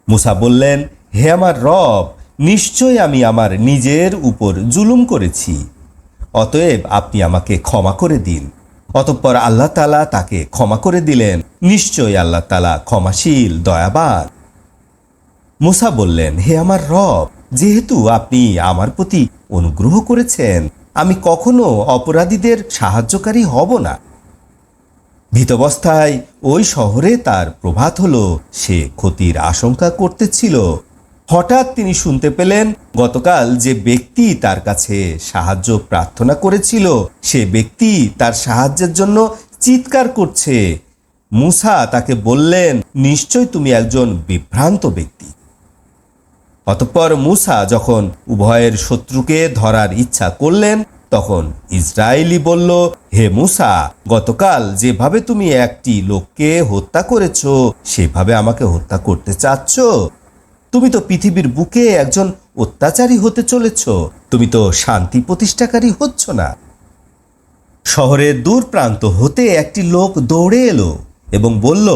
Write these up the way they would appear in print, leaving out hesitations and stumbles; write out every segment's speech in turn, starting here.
মুসা বললেন, হে আমার রব, নিশ্চয় আমি আমার নিজের উপর জুলুম করেছি, অতএব আপনি আমাকে ক্ষমা করে দিন। অতঃপর আল্লাহ তাআলা তাকে ক্ষমা করে দিলেন। নিশ্চয়ই আল্লাহ তাআলা ক্ষমাশীল, দয়াবান। মুসা বললেন, হে আমার রব, যেহেতু আপনি আমার প্রতি অনুগ্রহ করেছেন, আমি কখনো অপরাধীদের সাহায্যকারী হব না। ভীতাবস্থায় ওই শহরে তার প্রভাত হলো। সে ক্ষতির আশঙ্কা করতেছিল। হঠাৎ তিনি শুনতে পেলেন, গতকাল যে ব্যক্তি তার কাছে সাহায্য প্রার্থনা করেছিল, সে ব্যক্তি তার সাহায্যের জন্য চিৎকার করছে। মুসা তাকে বললেন, নিশ্চয় তুমি একজন বিভ্রান্ত ব্যক্তি। অতঃপর মুসা যখন উভয়ের শত্রুকে ধরার ইচ্ছা করলেন, তখন ইসরায়েলি বলল, হে মুসা, গতকাল যেভাবে তুমি একটি লোককে হত্যা করেছ, সেভাবে আমাকে হত্যা করতে চাচ্ছ? তুমি তো পৃথিবীর বুকে একজন অত্যাচারী হতে চলেছ। তুমি তো শান্তি প্রতিষ্ঠাকারী হচ্ছ না। শহরের দূর প্রান্ত হতে একটি লোক দৌড়ে এলো এবং বলল,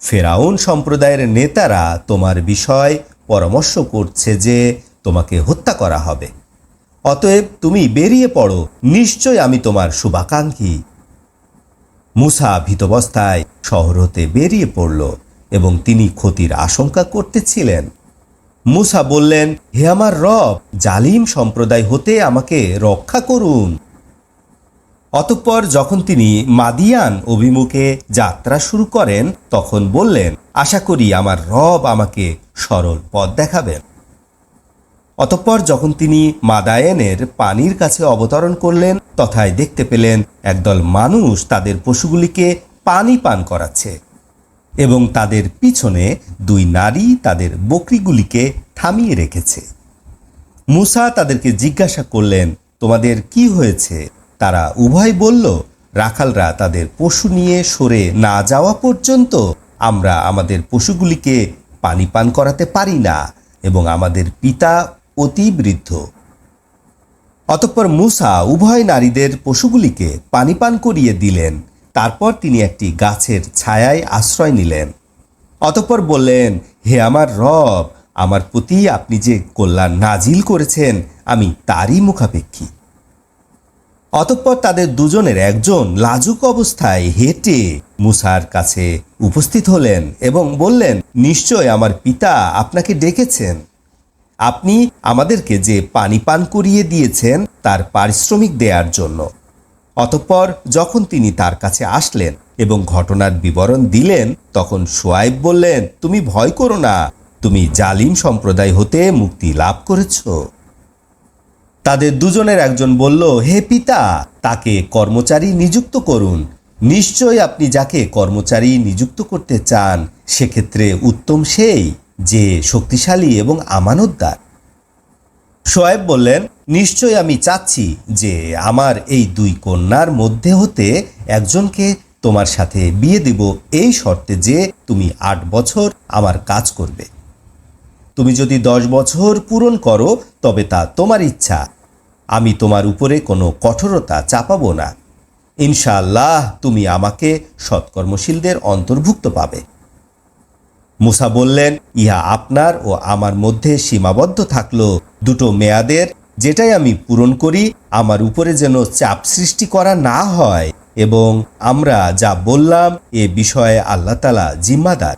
ফেরাউন সম্প্রদায়ের নেতারা তোমার বিষয় পরামর্শ করছে যে তোমাকে হত্যা করা হবে। অতএব তুমি বেরিয়ে পড়ো, নিশ্চয় আমি তোমার শুভাকাঙ্ক্ষী। মুসা ভীতাবস্থায় শহর হতে বেরিয়ে পড়ল এবং তিনি ক্ষতির আশঙ্কা করতেছিলেন। মুসা বললেন, হে আমার রব, জালিম সম্প্রদায় হতে আমাকে রক্ষা করুন। অতঃপর যখন তিনি মাদিয়ান অভিমুখে যাত্রা শুরু করেন, তখন বললেন, আশা করি আমার রব আমাকে সরল পথ দেখাবেন। অতঃপর যখন তিনি মাদায়েনের পানির কাছে অবতরণ করলেন, তথায় দেখতে পেলেন একদল মানুষ তাদের পশুগুলিকে পানি পান করাচ্ছে এবং তাদের পিছনে দুই নারী তাদের বকরিগুলিকে থামিয়ে রেখেছে। মুসা তাদেরকে জিজ্ঞাসা করলেন, তোমাদের কি হয়েছে? তারা উভয় বলল, রাখালরা তাদের পশু নিয়ে সরে না যাওয়া পর্যন্ত আমরা আমাদের পশুগুলিকে পানি পান করাতে পারি না এবং আমাদের পিতা অতি বৃদ্ধ। অতঃপর মুসা উভয় নারীদের পশুগুলিকে পানি পান করিয়ে দিলেন। তারপর তিনি একটি গাছের ছায়ায় আশ্রয় নিলেন। অতঃপর বললেন, হে আমার রব, আমার প্রতি আপনি যে কল্যাণ নাজিল করেছেন, আমি তারই মুখাপেক্ষী। অতঃপর তাদের দুজনের একজন লাজুক অবস্থায় হেঁটে মুসার কাছে উপস্থিত হলেন এবং বললেন, নিশ্চয় আমার পিতা আপনাকে ডেকেছেন। আপনি আমাদেরকে যে পানি পান করিয়ে দিয়েছেন তার পারিশ্রমিক দেওয়ার জন্য। অতঃপর যখন তিনি তার কাছে আসলেন এবং ঘটনার বিবরণ দিলেন, তখন শুআয়ব বললেন, তুমি ভয় করো না, তুমি জালিম সম্প্রদায় হতে মুক্তি লাভ করেছ। তাদের দুজনের একজন বলল, হে পিতা, তাকে কর্মচারী নিযুক্ত করুন। নিশ্চয় আপনি যাকে কর্মচারী নিযুক্ত করতে চান, সেক্ষেত্রে উত্তম সেই যে শক্তিশালী এবং আমানতদার। শুআয়ব বললেন, নিশ্চয় আমি চাচ্ছি যে আমার এই দুই কন্যার মধ্যে হতে একজনকে তোমার সাথে বিয়ে দেব, এই শর্তে যে তুমি 8 বছর আমার কাজ করবে। তুমি যদি 10 বছর পূরণ করো তবে তা তোমার ইচ্ছা, আমি তোমার উপরে কোনো কঠোরতা চাপাবো না। ইনশাআল্লাহ তুমি আমাকে সৎকর্মশীলদের অন্তর্ভুক্ত পাবে। মুসা বললেন, ইহা আপনার ও আমার মধ্যে সীমাবদ্ধ থাকলো দুটো মেয়াদের, যেটাই আমি পূরণ করি আমার উপরে যেন চাপ সৃষ্টি করা না হয়, এবং আমরা যা বললাম এ বিষয়ে আল্লাহ তাআলা জিম্মাদার।